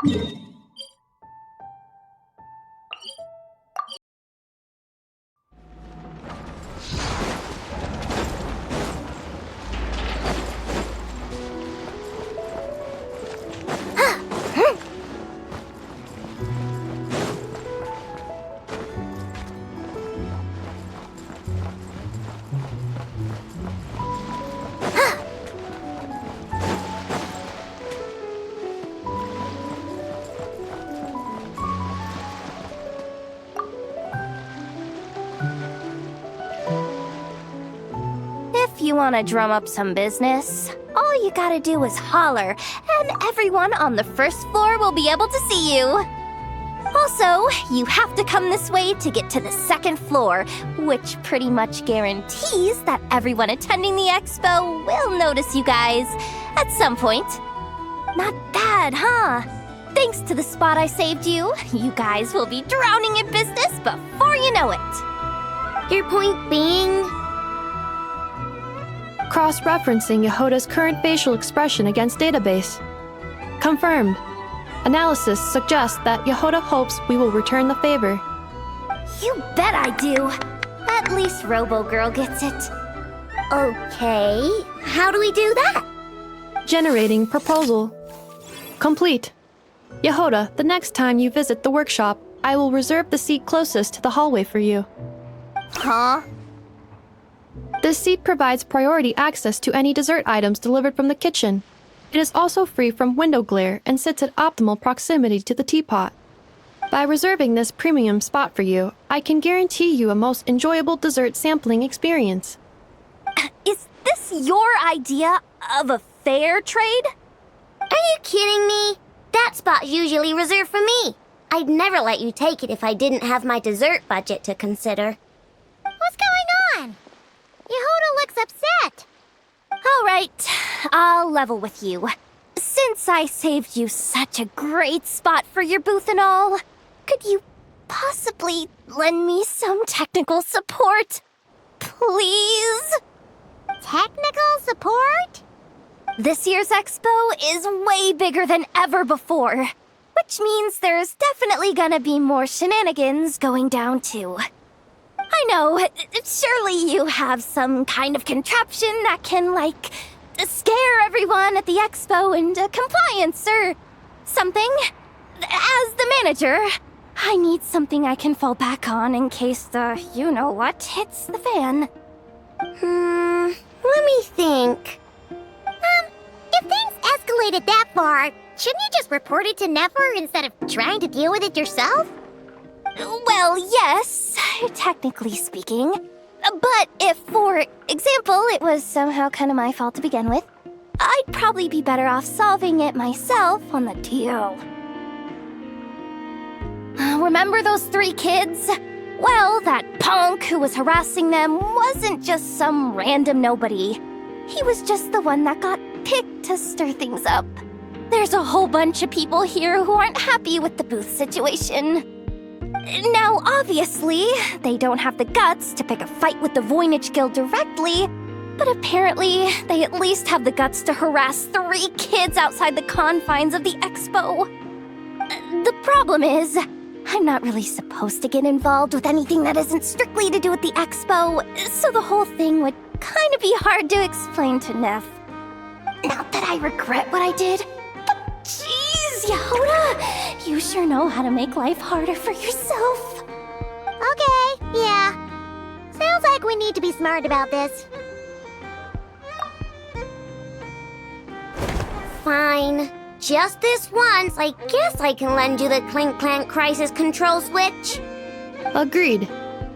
If you want to drum up some business, all you gotta do is holler, and everyone on the first floor will be able to see you. Also, you have to come this way to get to the second floor, which pretty much guarantees that everyone attending the expo will notice you guys at some point. Not bad, huh? Thanks to the spot I saved you, you guys will be drowning in business before you know it. Your point being? Cross-referencing Jahoda's current facial expression against database. Confirmed. Analysis suggests that Jahoda hopes we will return the favor. You bet I do. At least Robo-Girl gets it. Okay, how do we do that? Generating proposal. Complete. Jahoda, the next time you visit the workshop, I will reserve the seat closest to the hallway for you. Huh? This seat provides priority access to any dessert items delivered from the kitchen. It is also free from window glare and sits at optimal proximity to the teapot. By reserving this premium spot for you, I can guarantee you a most enjoyable dessert sampling experience. Is this your idea of a fair trade? Are you kidding me? That spot's usually reserved for me. I'd never let you take it if I didn't have my dessert budget to consider. What's going on? Jahoda looks upset. All right, I'll level with you. Since I saved you such a great spot for your booth and all, could you possibly lend me some technical support? Please? Technical support? This year's expo is way bigger than ever before, which means there's definitely gonna be more shenanigans going down too. I know, surely you have some kind of contraption that can, scare everyone at the expo into compliance or something. As the manager, I need something I can fall back on in case the you-know-what hits the fan. Let me think. If things escalated that far, shouldn't you just report it to Nefer instead of trying to deal with it yourself? Well, yes, technically speaking. But if, for example, it was somehow kind of my fault to begin with, I'd probably be better off solving it myself on the DL. Remember those 3 kids? Well, that punk who was harassing them wasn't just some random nobody. He was just the one that got picked to stir things up. There's a whole bunch of people here who aren't happy with the booth situation. Now, obviously, they don't have the guts to pick a fight with the Voynich Guild directly, but apparently they at least have the guts to harass 3 kids outside the confines of the expo. The problem is, I'm not really supposed to get involved with anything that isn't strictly to do with the expo, so the whole thing would kind of be hard to explain to Neff. Not that I regret what I did, but jeez, Jahoda, you sure know how to make life harder for yourself. Okay, yeah. Sounds like we need to be smart about this. Fine. Just this once, I guess I can lend you the Clink Clank Crisis Control Switch. Agreed.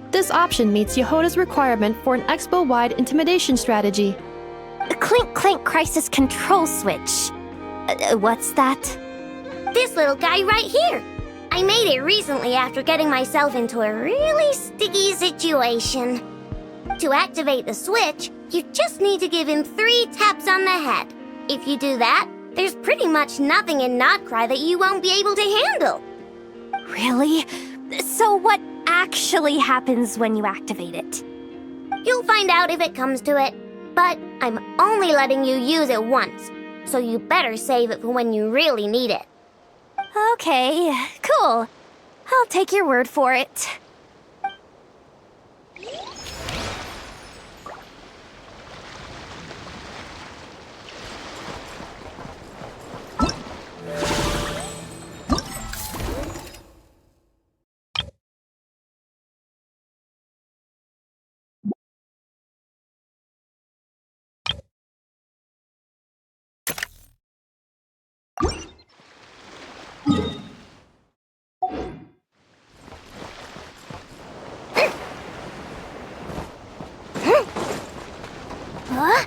This option meets Jahoda's requirement for an expo-wide intimidation strategy. The Clink Clank Crisis Control Switch. What's that? This little guy right here. I made it recently after getting myself into a really sticky situation. To activate the switch, you just need to give him 3 taps on the head. If you do that, there's pretty much nothing in Notcry that you won't be able to handle. Really? So what actually happens when you activate it? You'll find out if it comes to it, but I'm only letting you use it once, so you better save it for when you really need it. Okay, cool. I'll take your word for it. Huh?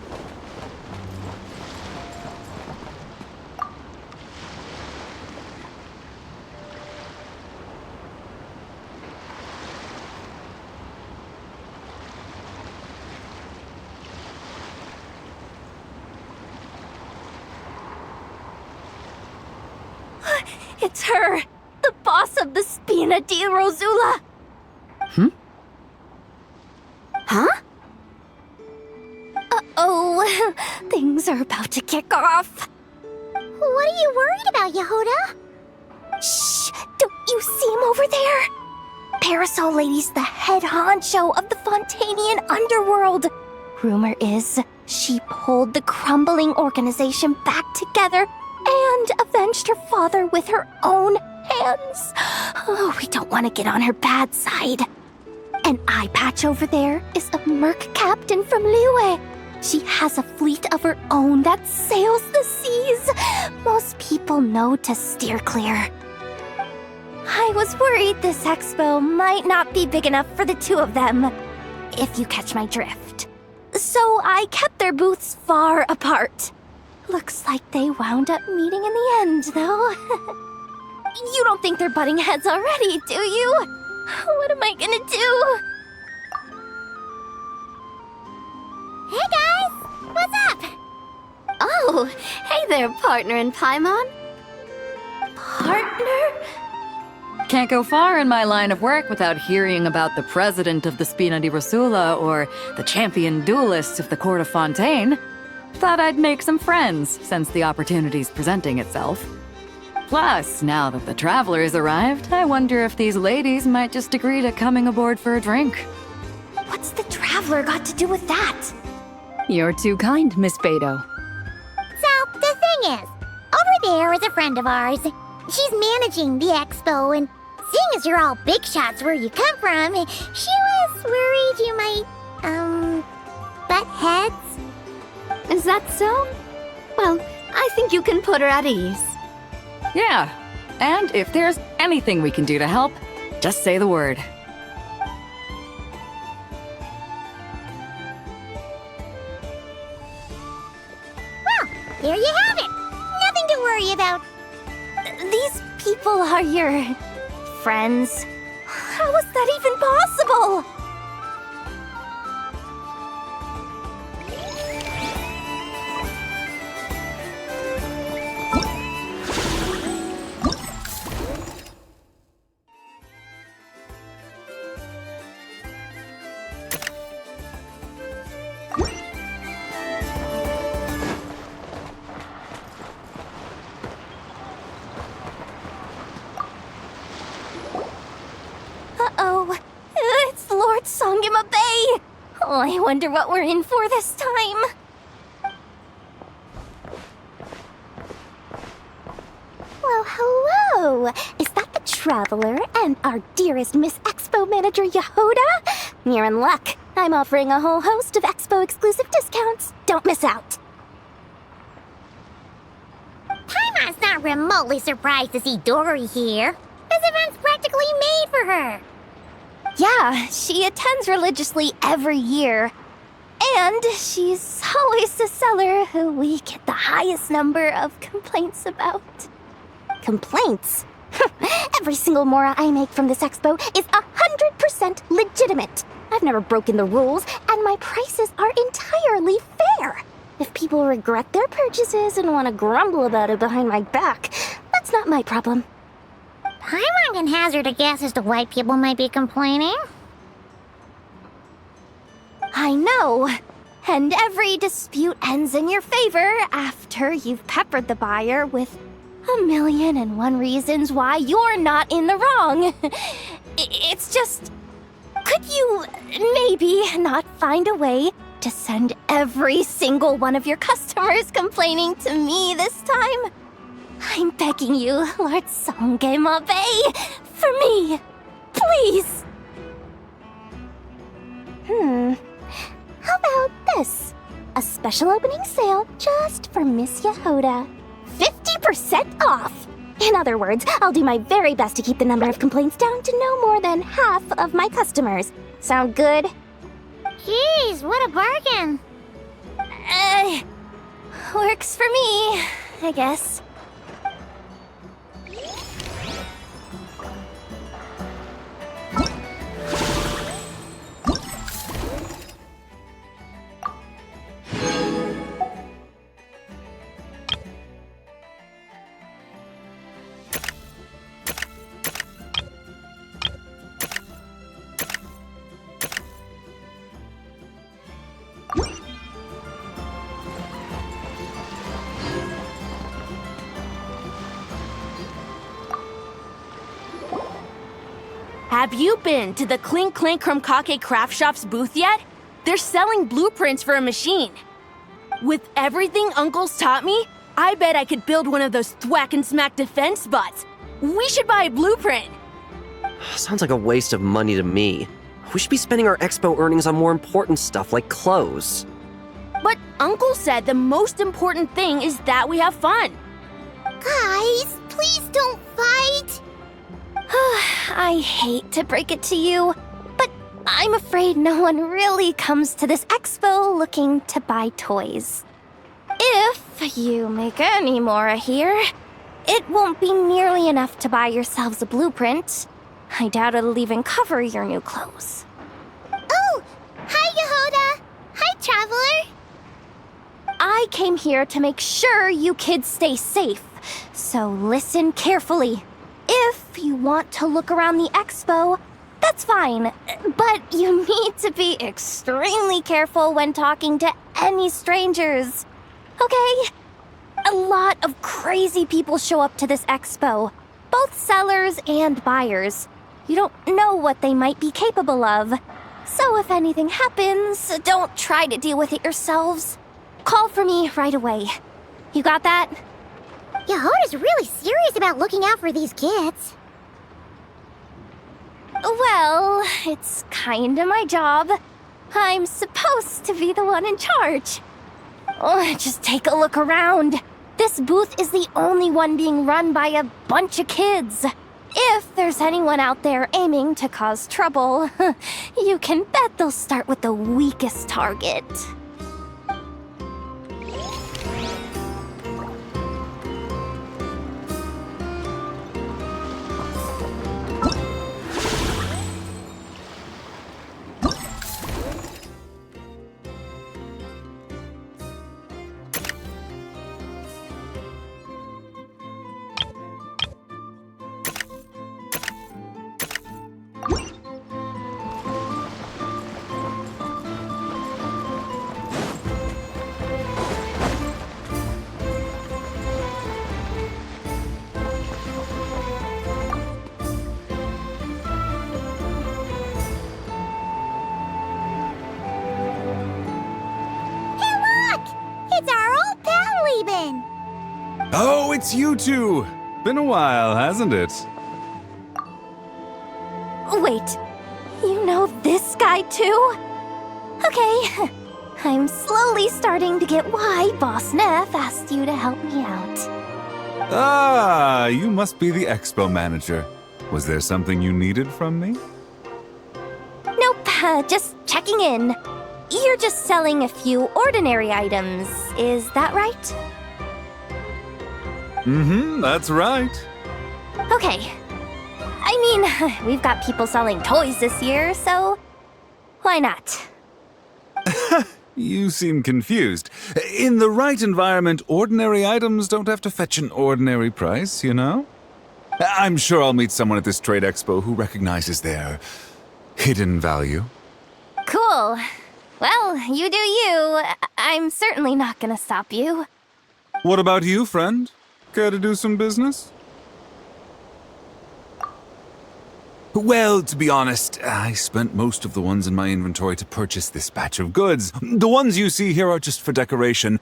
It's her, the boss of the Spina di Rosula. Huh? Uh-oh, things are about to kick off. What are you worried about, Jahoda? Shh, don't you see him over there? Parasol Lady's the head honcho of the Fontanian underworld. Rumor is she pulled the crumbling organization back together and avenged her father with her own hands. Oh, we don't want to get on her bad side. An eye patch over there is a merc captain from Liyue. She has a fleet of her own that sails the seas. Most people know to steer clear. I was worried this expo might not be big enough for the two of them, if you catch my drift. So I kept their booths far apart. Looks like they wound up meeting in the end, though. You don't think they're butting heads already, do you? What am I gonna do? Hey guys! What's up? Oh, hey there, partner in Paimon. Partner? Can't go far in my line of work without hearing about the president of the Spina di Rosula or the champion duelist of the court of Fontaine. Thought I'd make some friends since the opportunity's presenting itself. Plus, now that the traveler's arrived, I wonder if these ladies might just agree to coming aboard for a drink. What's the traveler got to do with that? You're too kind, Miss Beto. So, the thing is, over there is a friend of ours. She's managing the expo, and seeing as you're all big shots where you come from, she was worried you might, butt heads. Is that so? Well, I think you can put her at ease. Yeah, and if there's anything we can do to help, just say the word. Well, there you have it. Nothing to worry about. These people are your friends. How is that even possible? Uh-oh. It's Lord Songima Bay. Oh, I wonder what we're in for this time. Well, hello. Is that the Traveler and our dearest Miss Expo Manager Jahoda? You're in luck. I'm offering a whole host of Expo exclusive discounts. Don't miss out. Paimon's not remotely surprised to see Dory here. This event's practically made for her. Yeah, she attends religiously every year. And she's always the seller who we get the highest number of complaints about. Complaints? Every single mora I make from this expo is 100% legitimate. I've never broken the rules, and my prices are entirely fair. If people regret their purchases and want to grumble about it behind my back, that's not my problem. Paimon can hazard a guess as to why people might be complaining. I know. And every dispute ends in your favor after you've peppered the buyer with 1,000,001 reasons why you're not in the wrong. It's just... Could you maybe not find a way to send every single one of your customers complaining to me this time? I'm begging you, Lord Songemabe, for me, please. How about this? A special opening sale just for Miss Jahoda. 50% off! In other words, I'll do my very best to keep the number of complaints down to no more than half of my customers. Sound good? Jeez, what a bargain. Works for me, I guess. Have you been to the Clink Clink Krumkake Craft Shop's booth yet? They're selling blueprints for a machine. With everything Uncle's taught me, I bet I could build one of those thwack and smack defense bots. We should buy a blueprint. Sounds like a waste of money to me. We should be spending our expo earnings on more important stuff like clothes. But Uncle said the most important thing is that we have fun. Guys, please don't fight. I hate to break it to you, but I'm afraid no one really comes to this expo looking to buy toys. If you make any more here, it won't be nearly enough to buy yourselves a blueprint. I doubt it'll even cover your new clothes. Oh, hi, Jahoda. Hi, Traveler. I came here to make sure you kids stay safe, so listen carefully. If you want to look around the expo, that's fine, but you need to be extremely careful when talking to any strangers, okay? A lot of crazy people show up to this expo, both sellers and buyers. You don't know what they might be capable of, so if anything happens, don't try to deal with it yourselves. Call for me right away. You got that? Jahoda's really serious about looking out for these kids. Well, it's kinda my job. I'm supposed to be the one in charge. Oh, just take a look around. This booth is the only one being run by a bunch of kids. If there's anyone out there aiming to cause trouble, you can bet they'll start with the weakest target. Oh, it's you two! Been a while, hasn't it? Wait, you know this guy too? Okay, I'm slowly starting to get why Boss Neff asked you to help me out. Ah, you must be the expo manager. Was there something you needed from me? Nope, just checking in. You're just selling a few ordinary items, is that right? Mm-hmm, that's right. Okay. I mean, we've got people selling toys this year, so why not? You seem confused. In the right environment, ordinary items don't have to fetch an ordinary price, you know? I'm sure I'll meet someone at this trade expo who recognizes their hidden value. Cool. Well, you do you. I'm certainly not gonna stop you. What about you, friend? Care to do some business? Well, to be honest, I spent most of the ones in my inventory to purchase this batch of goods. The ones you see here are just for decoration.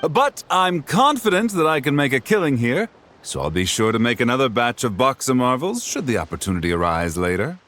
But I'm confident that I can make a killing here, so I'll be sure to make another batch of box of marvels should the opportunity arise later.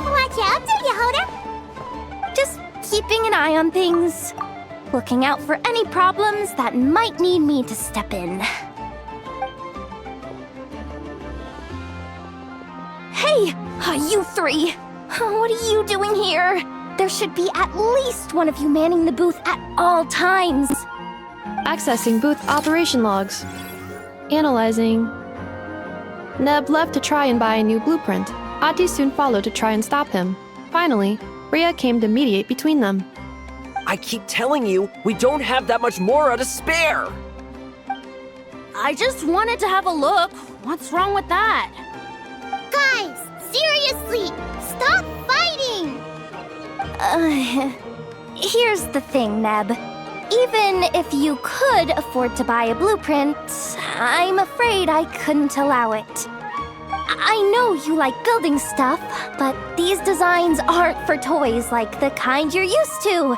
Watch out, Jahoda! Just keeping an eye on things. Looking out for any problems that might need me to step in. Hey, you three! What are you doing here? There should be at least one of you manning the booth at all times. Accessing booth operation logs. Analyzing. Neb left to try and buy a new blueprint. Ati soon followed to try and stop him. Finally, Rhea came to mediate between them. I keep telling you, we don't have that much Mora to spare! I just wanted to have a look. What's wrong with that? Guys, seriously, stop fighting! Here's the thing, Neb. Even if you could afford to buy a blueprint, I'm afraid I couldn't allow it. I know you like building stuff, but these designs aren't for toys like the kind you're used to.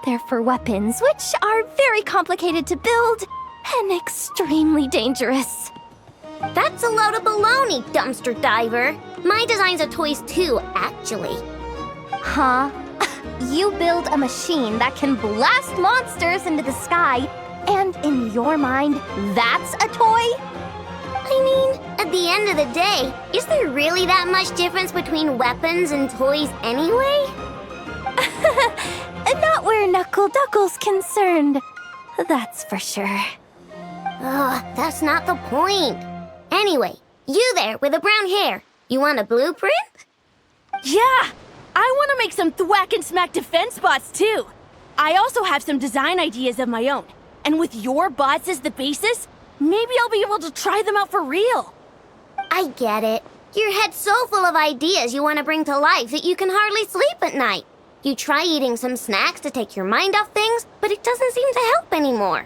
They're for weapons, which are very complicated to build and extremely dangerous. That's a load of baloney, dumpster diver. My designs are toys too, actually. Huh? You build a machine that can blast monsters into the sky, and in your mind, that's a toy? I mean, at the end of the day, is there really that much difference between weapons and toys anyway? Not where Knuckle Duckle's concerned. That's for sure. Ugh, that's not the point. Anyway, you there with the brown hair, you want a blueprint? Yeah! I want to make some thwack and smack defense bots too. I also have some design ideas of my own. And with your bots as the basis, maybe I'll be able to try them out for real. I get it. Your head's so full of ideas you want to bring to life that you can hardly sleep at night. You try eating some snacks to take your mind off things, but it doesn't seem to help anymore.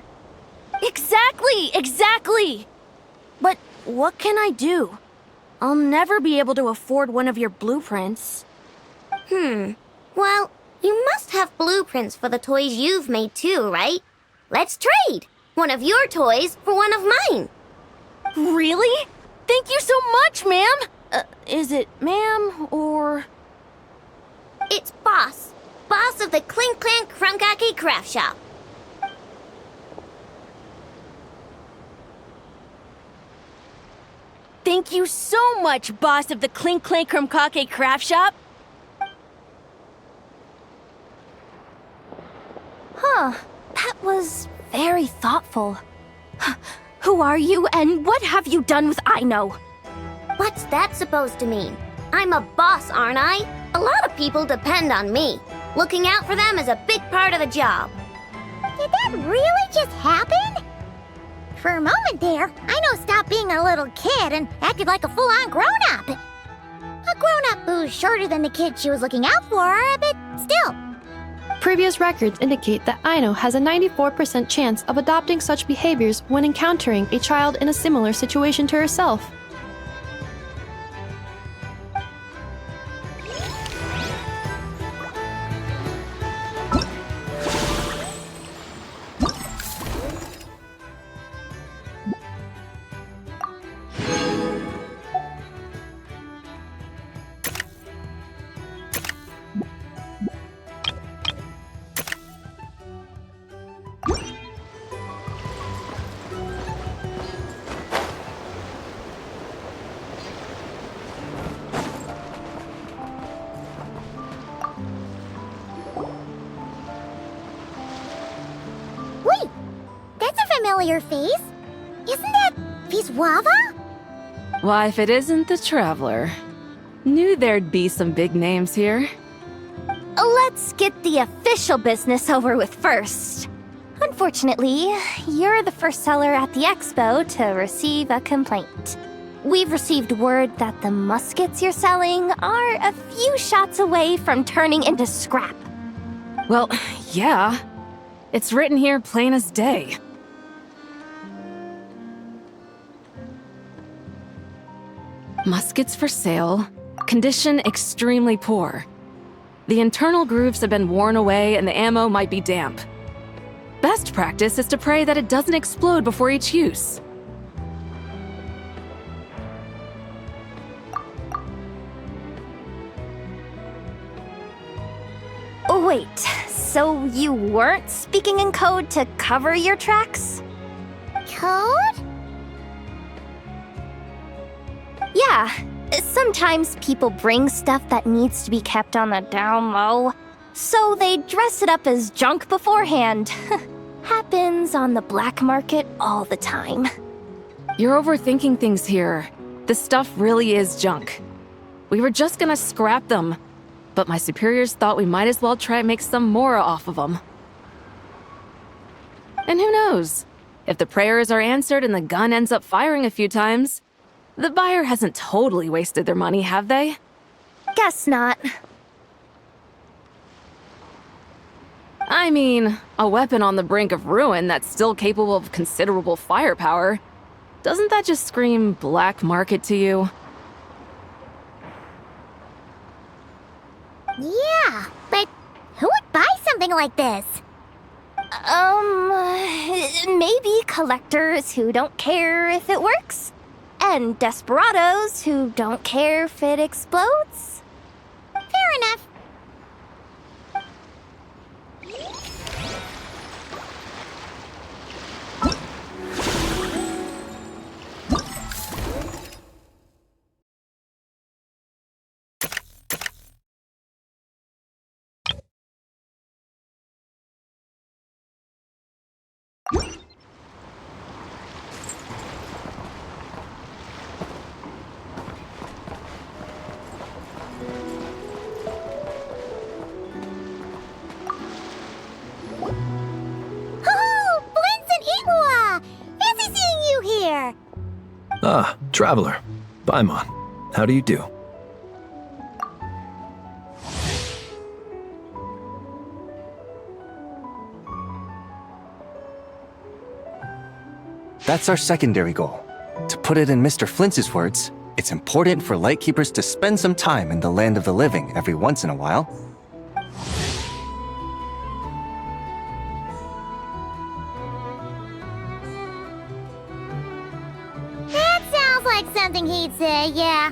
Exactly! But what can I do? I'll never be able to afford one of your blueprints. Well, you must have blueprints for the toys you've made too, right? Let's trade! One of your toys for one of mine. Really? Thank you so much, ma'am! Is it ma'am or... It's Boss. Boss of the Clink Clank Krumkake Craft Shop. Thank you so much, boss of the Clink Clank Krumkake Craft Shop. Huh, that was very thoughtful. Who are you, and what have you done with Aino? What's that supposed to mean? I'm a boss, aren't I? A lot of people depend on me. Looking out for them is a big part of the job. Did that really just happen? For a moment there, Aino stopped being a little kid and acted like a full-on grown-up. A grown-up who's shorter than the kid she was looking out for, but still. Previous records indicate that Aino has a 94% chance of adopting such behaviors when encountering a child in a similar situation to herself. familiar face. Isn't that Viswava? Why, if it isn't the Traveler. Knew there'd be some big names here. Let's get the official business over with first. Unfortunately, you're the first seller at the expo to receive a complaint. We've received word that the muskets you're selling are a few shots away from turning into scrap. Well, yeah. It's written here plain as day. Muskets for sale. Condition extremely poor. The internal grooves have been worn away and the ammo might be damp. Best practice is to pray that it doesn't explode before each use. Wait, so you weren't speaking in code to cover your tracks? Code? Yeah, sometimes people bring stuff that needs to be kept on the down low, so they dress it up as junk beforehand. Happens on the black market all the time. You're overthinking things here. This stuff really is junk. We were just gonna scrap them, but my superiors thought we might as well try and make some more off of them. And who knows? If the prayers are answered and the gun ends up firing a few times, the buyer hasn't totally wasted their money, have they? Guess not. I mean, a weapon on the brink of ruin that's still capable of considerable firepower. Doesn't that just scream black market to you? Yeah, but who would buy something like this? Maybe collectors who don't care if it works, and desperados who don't care if it explodes. Fair enough. Ah, Traveler. Paimon. How do you do? That's our secondary goal. To put it in Mr. Flintz's words, it's important for Lightkeepers to spend some time in the land of the living every once in a while. That sounds like something he'd say, yeah.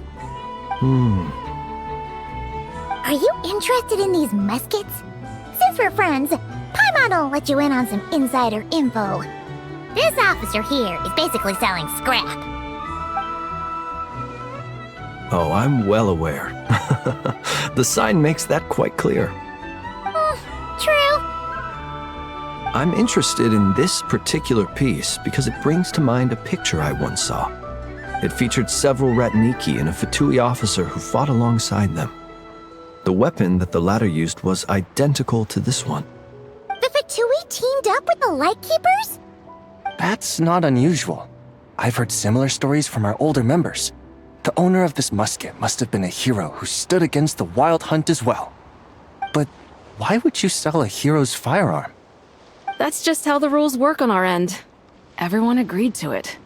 Are you interested in these muskets? Since we're friends, Paimon will let you in on some insider info. This officer here is basically selling scrap. Oh, I'm well aware. The sign makes that quite clear. True. I'm interested in this particular piece because it brings to mind a picture I once saw. It featured several Ratniki and a Fatui officer who fought alongside them. The weapon that the latter used was identical to this one. The Fatui teamed up with the Lightkeepers? That's not unusual. I've heard similar stories from our older members. The owner of this musket must have been a hero who stood against the Wild Hunt as well. But why would you sell a hero's firearm? That's just how the rules work on our end. Everyone agreed to it.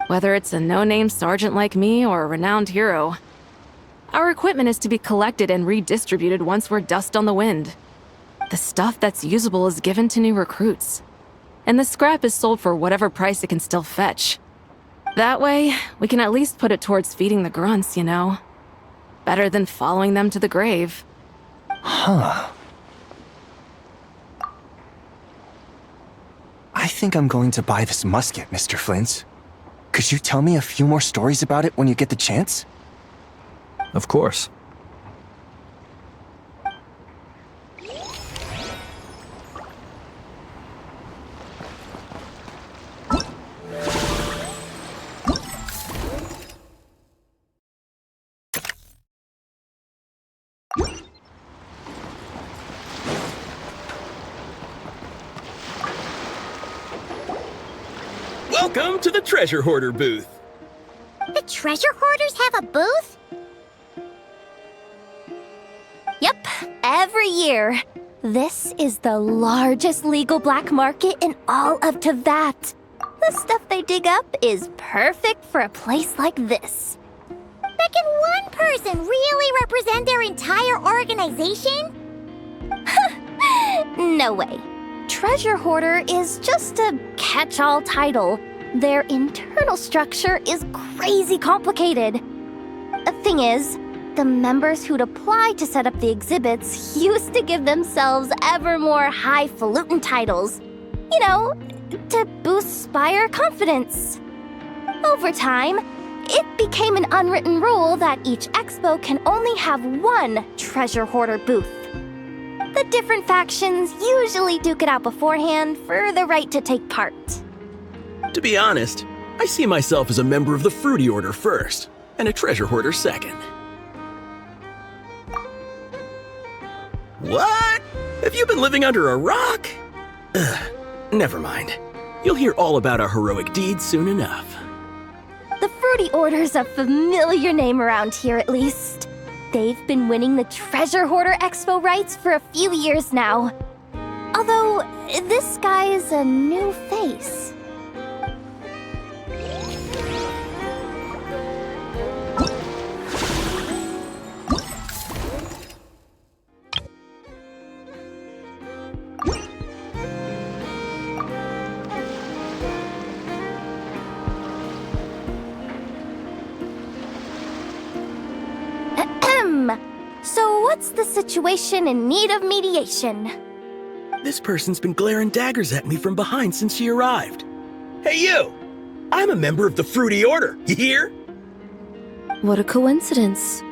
Whether it's a no-name sergeant like me or a renowned hero. Our equipment is to be collected and redistributed once we're dust on the wind. The stuff that's usable is given to new recruits. And the scrap is sold for whatever price it can still fetch. That way, we can at least put it towards feeding the grunts, you know? Better than following them to the grave. Huh. I think I'm going to buy this musket, Mr. Flintz. Could you tell me a few more stories about it when you get the chance? Of course. Welcome to the Treasure Hoarder booth. The treasure hoarders have a booth? Yep, every year. This is the largest legal black market in all of Teyvat. The stuff they dig up is perfect for a place like this. But can one person really represent their entire organization? No way. Treasure Hoarder is just a catch-all title. Their internal structure is crazy complicated. The thing is, the members who'd apply to set up the exhibits used to give themselves ever more highfalutin titles. You know, to boost Spire confidence. Over time, it became an unwritten rule that each expo can only have one Treasure Hoarder booth. The different factions usually duke it out beforehand for the right to take part. To be honest, I see myself as a member of the Fruity Order first, and a Treasure Hoarder second. What? Have you been living under a rock? Ugh, never mind. You'll hear all about our heroic deeds soon enough. The Fruity Order's a familiar name around here, at least. They've been winning the Treasure Hoarder Expo rights for a few years now. Although, this guy's a new face. So what's the situation in need of mediation? This person's been glaring daggers at me from behind since she arrived. Hey you! I'm a member of the Fruity Order, you hear? What a coincidence.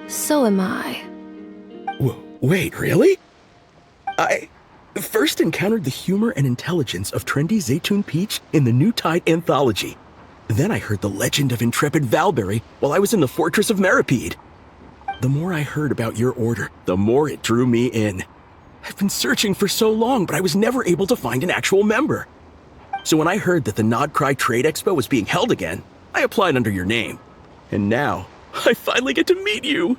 So am I. Wait, really? I first encountered the humor and intelligence of trendy Zaytun Peach in the New Tide anthology. Then I heard the legend of intrepid Valberry while I was in the Fortress of Meripede. The more I heard about your order, the more it drew me in. I've been searching for so long, but I was never able to find an actual member. So when I heard that the Nodcry Trade Expo was being held again, I applied under your name. And now, I finally get to meet you.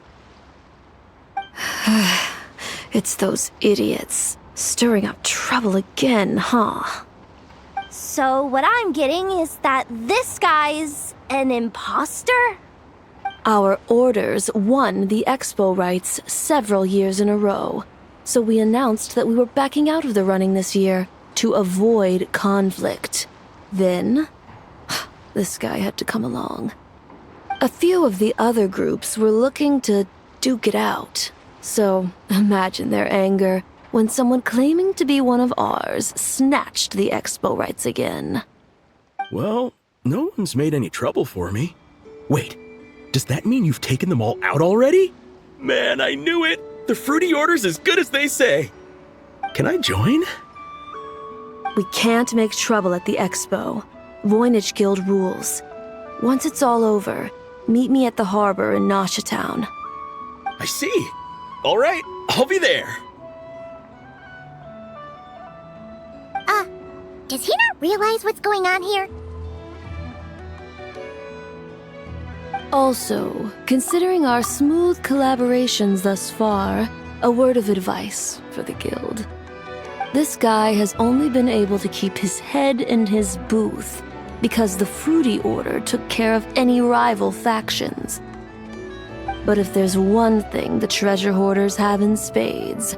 It's those idiots. Stirring up trouble again, huh? So what I'm getting is that this guy's an imposter? Our orders won the expo rights several years in a row, so we announced that we were backing out of the running this year to avoid conflict. Then, this guy had to come along. A few of the other groups were looking to duke it out, so imagine their anger when someone claiming to be one of ours snatched the expo rights again. Well, no one's made any trouble for me. Wait. Does that mean you've taken them all out already? Man, I knew it! The Fruity Order's as good as they say! Can I join? We can't make trouble at the expo. Voynich Guild rules. Once it's all over, meet me at the harbor in Nasha Town. I see. Alright, I'll be there. Does he not realize what's going on here? Also, considering our smooth collaborations thus far, a word of advice for the guild. This guy has only been able to keep his head in his booth because the Fruity Order took care of any rival factions. But if there's one thing the treasure hoarders have in spades,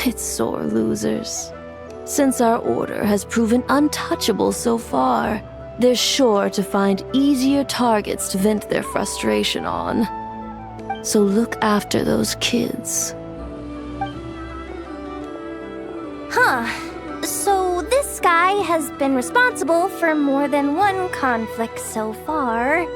it's sore losers. Since our order has proven untouchable so far, they're sure to find easier targets to vent their frustration on. So look after those kids. So this guy has been responsible for more than one conflict so far.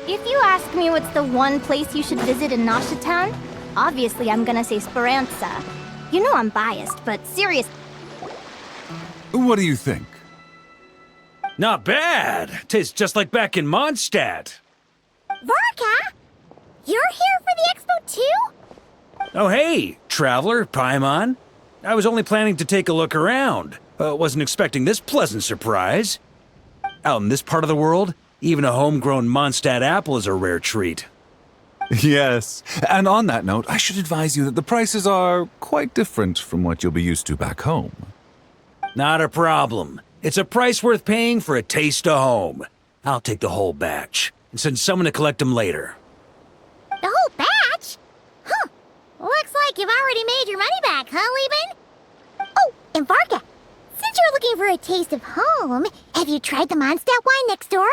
If you ask me what's the one place you should visit in Nasha Town, obviously I'm gonna say Speranza. You know I'm biased, but serious. What do you think? Not bad. Tastes just like back in Mondstadt. Varka? You're here for the expo too? Oh, hey, traveler, Paimon. I was only planning to take a look around. Wasn't expecting this pleasant surprise. Out in this part of the world, even a homegrown Mondstadt apple is a rare treat. Yes, and on that note, I should advise you that the prices are quite different from what you'll be used to back home. Not a problem. It's a price worth paying for a taste of home. I'll take the whole batch and send someone to collect them later. The whole batch? Huh. Looks like you've already made your money back, huh, Lieben? Oh, and Varka, since you're looking for a taste of home, have you tried the Mondstadt wine next door?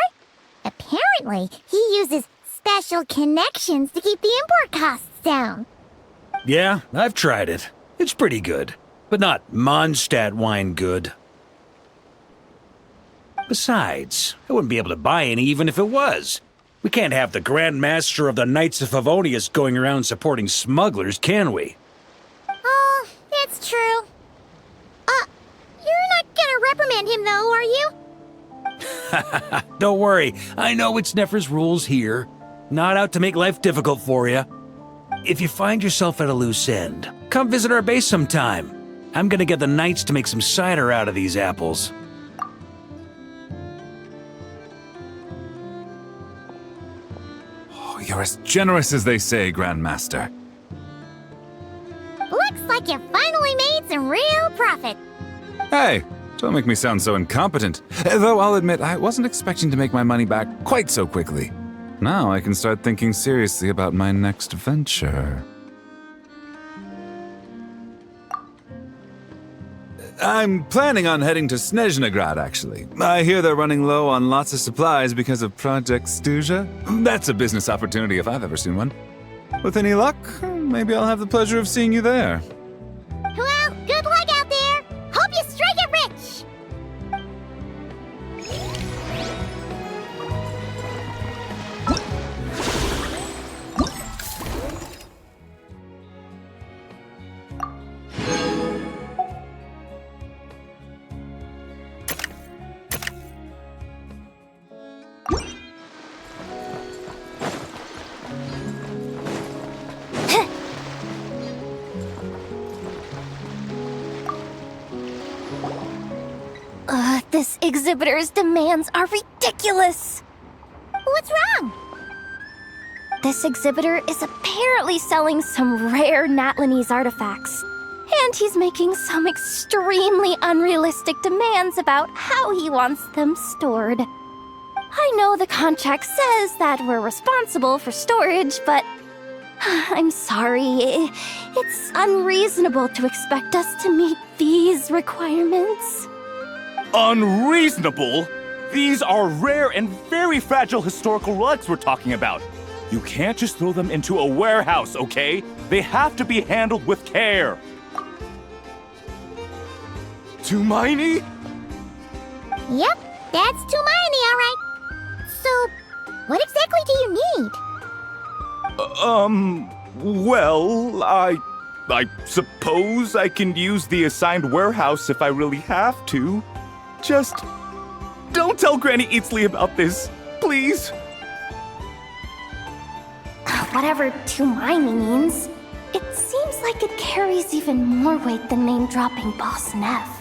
Apparently, he uses special connections to keep the import costs down. Yeah, I've tried it. It's pretty good, but not Mondstadt wine good. Besides, I wouldn't be able to buy any even if it was. We can't have the Grand Master of the Knights of Favonius going around supporting smugglers, can we? Oh, it's true. You're not gonna reprimand him though, are you? Don't worry, I know it's Nefer's rules here. Not out to make life difficult for you. If you find yourself at a loose end, come visit our base sometime. I'm gonna get the Knights to make some cider out of these apples. Oh, you're as generous as they say, Grandmaster. Looks like you finally made some real profit. Hey, don't make me sound so incompetent. Though I'll admit, I wasn't expecting to make my money back quite so quickly. Now I can start thinking seriously about my next venture. I'm planning on heading to Snezhnograd, actually. I hear they're running low on lots of supplies because of Project Stuja. That's a business opportunity if I've ever seen one. With any luck, maybe I'll have the pleasure of seeing you there. Well, good luck out there. Hope you strike it rich. This exhibitor's demands are ridiculous. What's wrong? This exhibitor is apparently selling some rare Natlanese artifacts. And he's making some extremely unrealistic demands about how he wants them stored. I know the contract says that we're responsible for storage, but I'm sorry. It's unreasonable to expect us to meet these requirements. Unreasonable? These are rare and very fragile historical relics we're talking about. You can't just throw them into a warehouse, okay? They have to be handled with care. Tumaini? Yep, that's Tumaini, all right. So, what exactly do you need? Well, I suppose I can use the assigned warehouse if I really have to. Just don't tell Granny Eatsley about this, please. Whatever Tumaini means, it seems like it carries even more weight than name-dropping Boss Neff.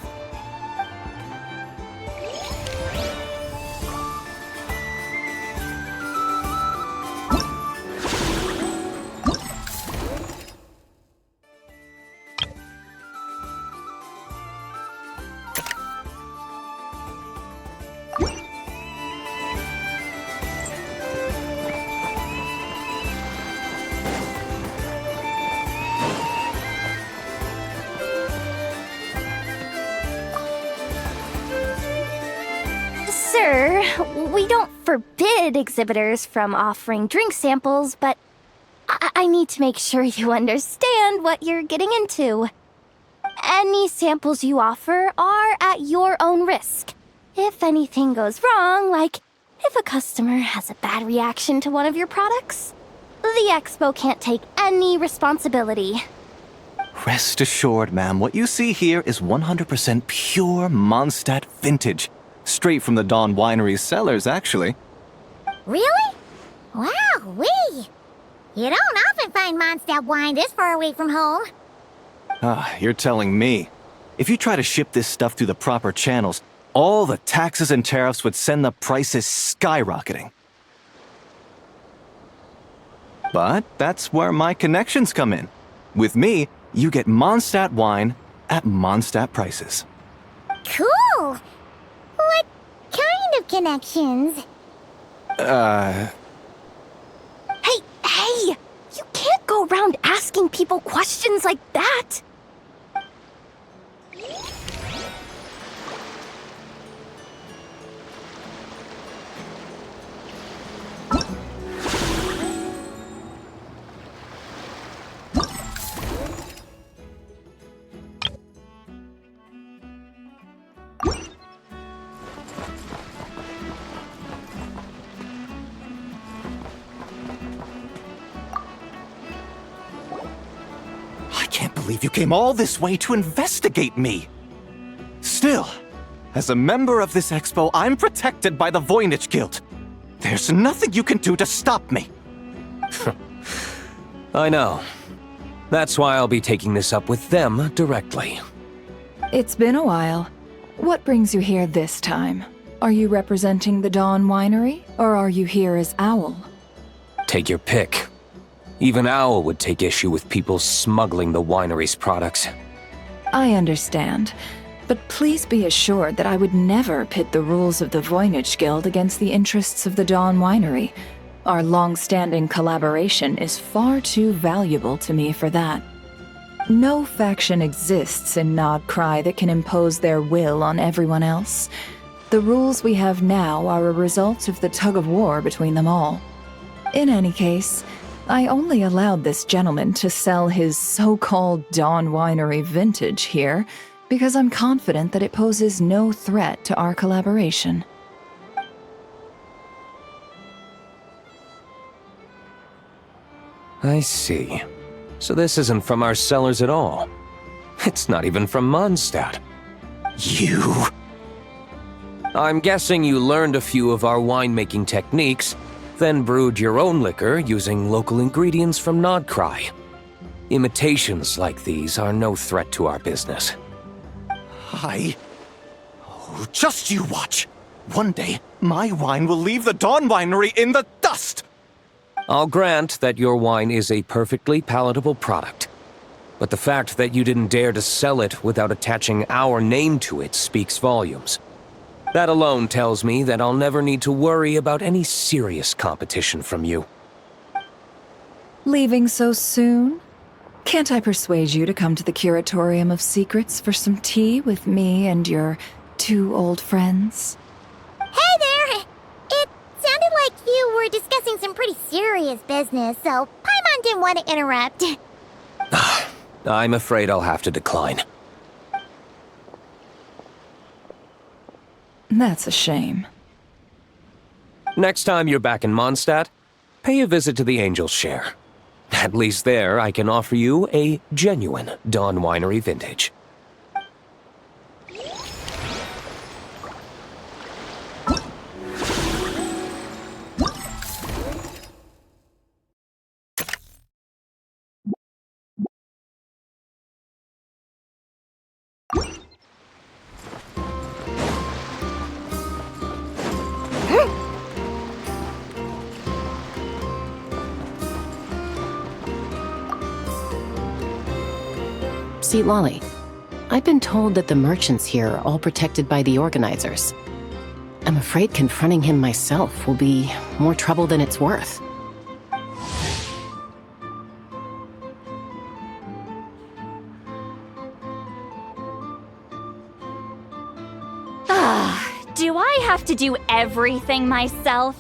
Sir, we don't forbid exhibitors from offering drink samples, but I need to make sure you understand what you're getting into. Any samples you offer are at your own risk. If anything goes wrong, like if a customer has a bad reaction to one of your products, the expo can't take any responsibility. Rest assured, ma'am, what you see here is 100% pure Mondstadt vintage. Straight from the Dawn Winery's cellars, actually. Really? Wow-wee! You don't often find Mondstadt wine this far away from home. Ah, you're telling me. If you try to ship this stuff through the proper channels, all the taxes and tariffs would send the prices skyrocketing. But that's where my connections come in. With me, you get Mondstadt wine at Mondstadt prices. Cool! What kind of connections? Hey! You can't go around asking people questions like that! I can't believe you came all this way to investigate me. Still, as a member of this expo, I'm protected by the Voynich Guild. There's nothing you can do to stop me. I know. That's why I'll be taking this up with them directly. It's been a while. What brings you here this time? Are you representing the Dawn Winery, or are you here as Owl? Take your pick. Even Owl would take issue with people smuggling the winery's products. I understand, but please be assured that I would never pit the rules of the Voynich Guild against the interests of the Dawn Winery. Our long-standing collaboration is far too valuable to me for that. No faction exists in Nodcry that can impose their will on everyone else. The rules we have now are a result of the tug-of-war between them all. In any case, I only allowed this gentleman to sell his so-called Dawn Winery vintage here because I'm confident that it poses no threat to our collaboration. I see. So this isn't from our cellars at all. It's not even from Mondstadt. You... I'm guessing you learned a few of our winemaking techniques, then brewed your own liquor using local ingredients from Nodcry. Imitations like these are no threat to our business. Oh, just you watch. One day, my wine will leave the Dawn Winery in the dust! I'll grant that your wine is a perfectly palatable product. But the fact that you didn't dare to sell it without attaching our name to it speaks volumes. That alone tells me that I'll never need to worry about any serious competition from you. Leaving so soon? Can't I persuade you to come to the Curatorium of Secrets for some tea with me and your two old friends? Hey there! It sounded like you were discussing some pretty serious business, so Paimon didn't want to interrupt. I'm afraid I'll have to decline. That's a shame. Next time you're back in Mondstadt, pay a visit to the Angel's Share. At least there, I can offer you a genuine Dawn Winery vintage. See, Lolly, I've been told that the merchants here are all protected by the organizers. I'm afraid confronting him myself will be more trouble than it's worth. Do I have to do everything myself?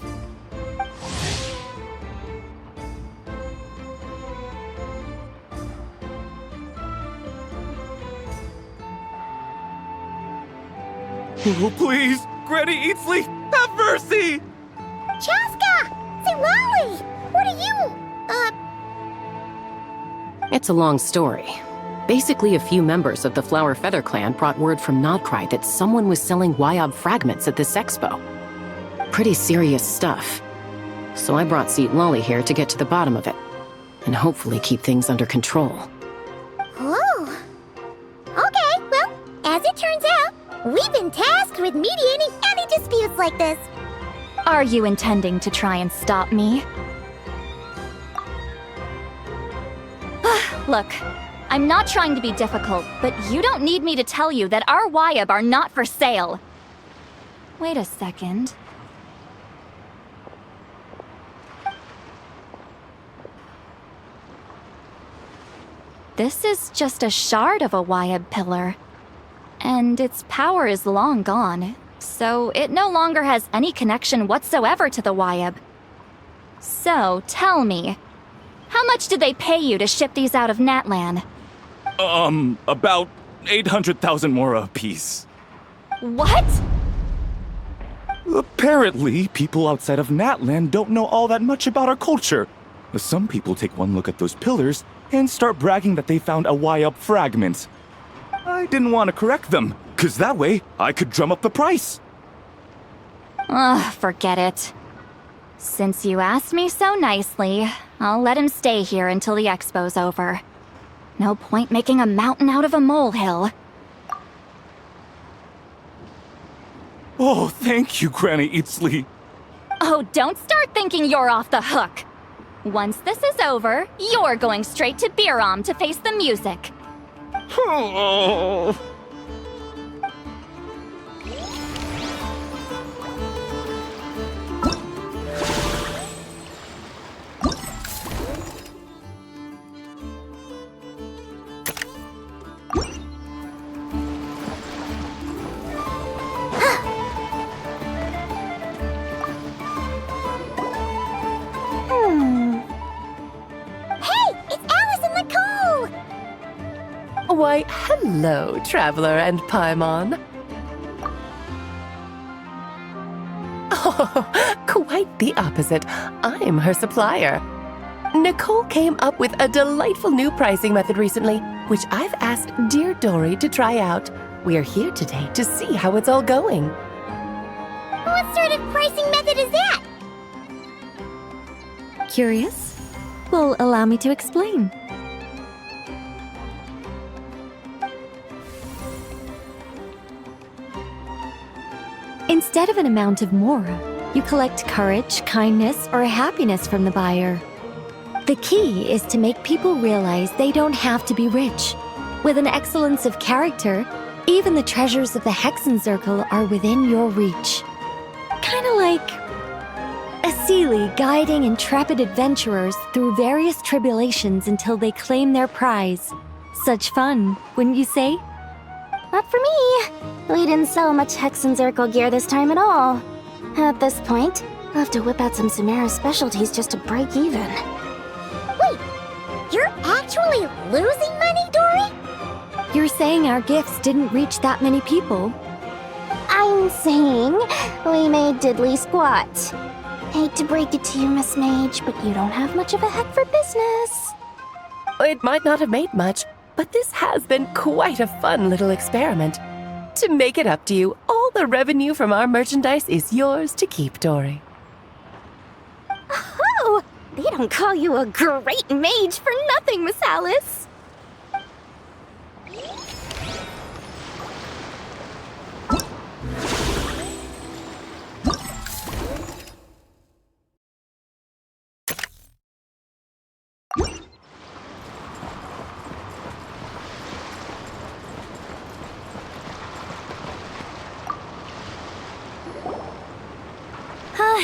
Oh, please! Granny Eatsley, have mercy! Chaska! Say, Lolly! What are you, It's a long story. Basically, a few members of the Flower Feather clan brought word from Nodcry that someone was selling Wyob fragments at this expo. Pretty serious stuff. So I brought Seat Lolly here to get to the bottom of it, and hopefully keep things under control. Oh. Okay, well, as it turns out, we've been tasked with mediating any disputes like this. Are you intending to try and stop me? Look, I'm not trying to be difficult, but you don't need me to tell you that our Wyob are not for sale. Wait a second. This is just a shard of a Wyob pillar. And its power is long gone, so it no longer has any connection whatsoever to the Wyob. So, tell me, how much did they pay you to ship these out of Natlan? About 800,000 more apiece. What? Apparently, people outside of Natlan don't know all that much about our culture. Some people take one look at those pillars and start bragging that they found a Wyob fragment. I didn't want to correct them, because that way I could drum up the price. Ugh, forget it. Since you asked me so nicely, I'll let him stay here until the expo's over. No point making a mountain out of a molehill. Oh, thank you, Granny Eatsley. Oh, don't start thinking you're off the hook. Once this is over, you're going straight to Biram to face the music. Oh. Why, hello, Traveler and Paimon. Oh, quite the opposite. I'm her supplier. Nicole came up with a delightful new pricing method recently, which I've asked dear Dory to try out. We're here today to see how it's all going. What sort of pricing method is that? Curious? Well, allow me to explain. Instead of an amount of mora, you collect courage, kindness, or happiness from the buyer. The key is to make people realize they don't have to be rich. With an excellence of character, even the treasures of the Hexen Circle are within your reach. Kinda like a Sealy guiding intrepid adventurers through various tribulations until they claim their prize. Such fun, wouldn't you say? Not for me. We didn't sell much Hexen Circle gear this time at all. At this point, I'll have to whip out some Samara specialties just to break even. Wait, you're actually losing money, Dory? You're saying our gifts didn't reach that many people? I'm saying we made diddly squat. Hate to break it to you, Miss Mage, but you don't have much of a head for business. It might not have made much, but this has been quite a fun little experiment. To make it up to you, all the revenue from our merchandise is yours to keep, Dory. Oh, they don't call you a great mage for nothing, Miss Alice.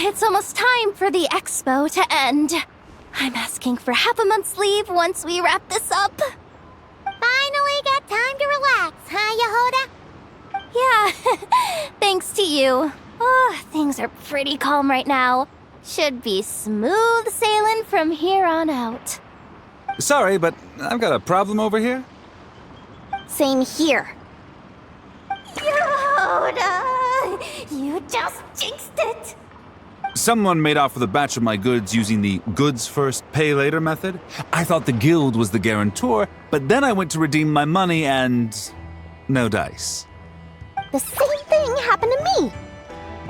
It's almost time for the expo to end. I'm asking for half a month's leave once we wrap this up. Finally got time to relax, huh, Jahoda? Yeah, thanks to you. Oh, things are pretty calm right now. Should be smooth sailing from here on out. Sorry, but I've got a problem over here. Same here. Jahoda, you just jinxed it. Someone made off with a batch of my goods using the goods first, pay later method. I thought the guild was the guarantor, but then I went to redeem my money and no dice. The same thing happened to me.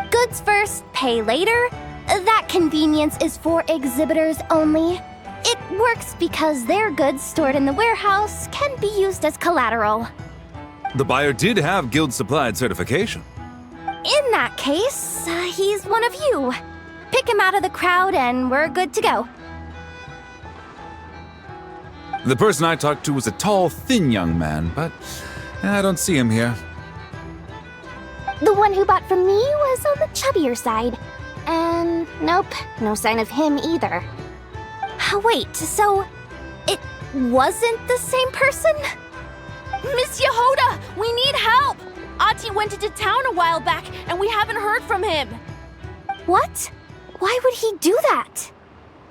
Goods first, pay later. That convenience is for exhibitors only. It works because their goods stored in the warehouse can be used as collateral. The buyer did have guild supplied certification. In that case, he's one of you. Pick him out of the crowd and we're good to go. The person I talked to was a tall, thin young man, but I don't see him here. The one who bought from me was on the chubbier side. And nope, no sign of him either. Wait, so it wasn't the same person? Miss Jahoda, we need help! Ati went into town a while back and we haven't heard from him. What? Why would he do that?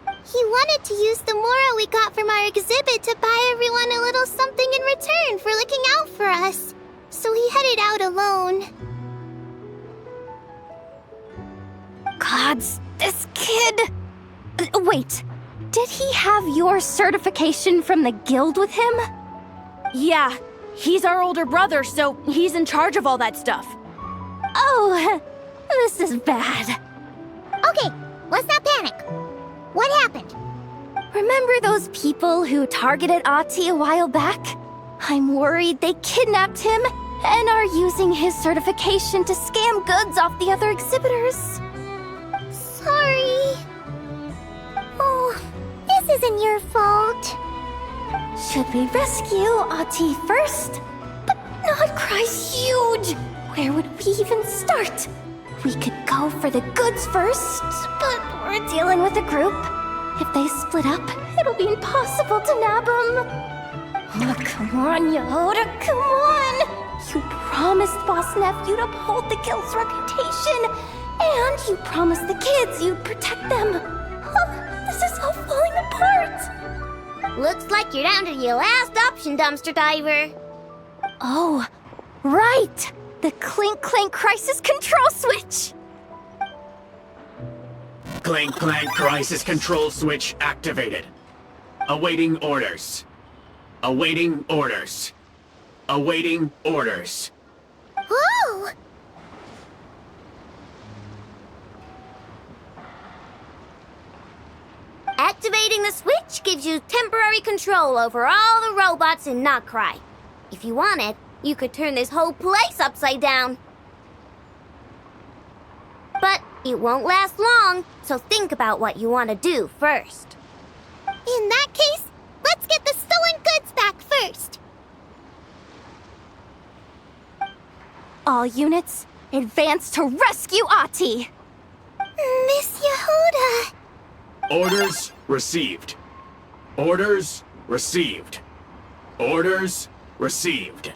He wanted to use the mora we got from our exhibit to buy everyone a little something in return for looking out for us. So he headed out alone. Gods, this kid... Wait, did he have your certification from the guild with him? Yeah, he's our older brother, so he's in charge of all that stuff. Oh, this is bad. Okay, let's not panic. What happened? Remember those people who targeted Ati a while back? I'm worried they kidnapped him and are using his certification to scam goods off the other exhibitors. Sorry. Oh, this isn't your fault. Should we rescue Ati first? But Nodcry's huge! Where would we even start? We could go for the goods first, but we're dealing with a group. If they split up, it'll be impossible to nab them. Oh, come on, Jahoda, come on! You promised Boss Nephew to uphold the guild's reputation, and you promised the kids you'd protect them. This is all falling apart. Looks like you're down to your last option, dumpster diver. Oh, right! The Clink Clank Crisis Control Switch! Clank Clank Crisis Control Switch activated. Awaiting orders. Awaiting orders. Awaiting orders. Whoa! Activating the switch gives you temporary control over all the robots in Nodcry. If you wanted, you could turn this whole place upside down. But it won't last long, so think about what you want to do first. In that case, let's get the stolen goods back first. All units, advance to rescue Ati! Miss Jahoda! Orders received. Orders received. Orders received.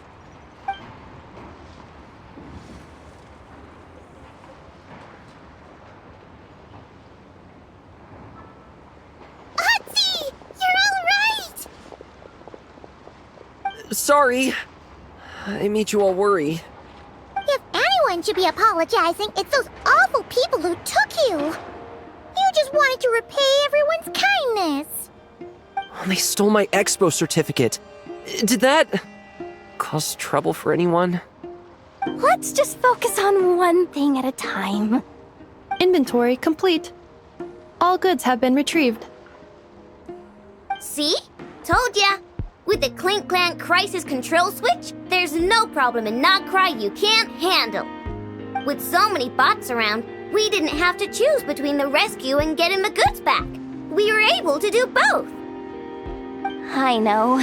Ati! You're all right! Sorry. I made you all worry. If anyone should be apologizing, it's those awful people who took you. You just wanted to repay everyone's kindness. They stole my expo certificate. Did that cause trouble for anyone? Let's just focus on one thing at a time. Inventory complete. All goods have been retrieved. See? Told ya! With the Clink Clank Crisis Control Switch, there's no problem in Nodcry you can't handle. With so many bots around, we didn't have to choose between the rescue and getting the goods back. We were able to do both. I know.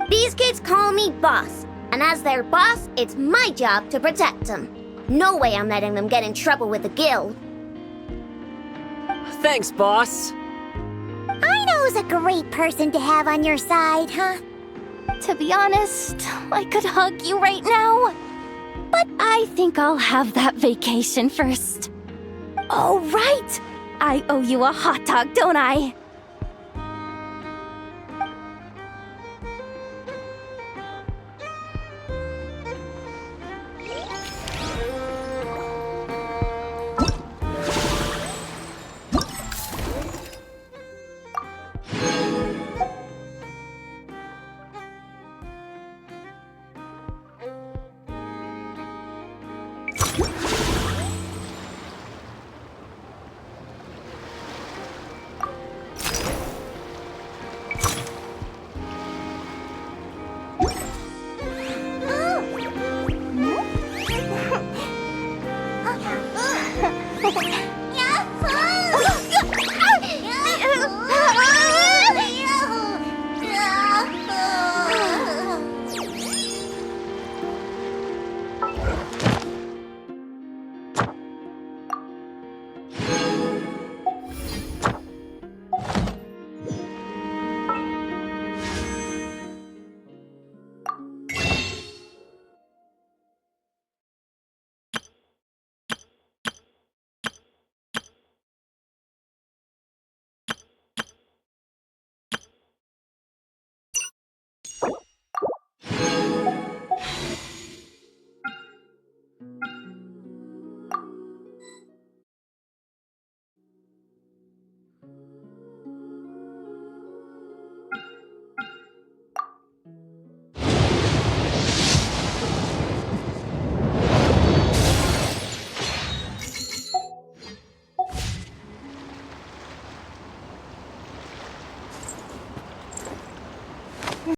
These kids call me boss, and as their boss, it's my job to protect them. No way I'm letting them get in trouble with the guild. Thanks, boss. Aino's a great person to have on your side, huh? To be honest, I could hug you right now. But I think I'll have that vacation first. Oh, right! I owe you a hot dog, don't I?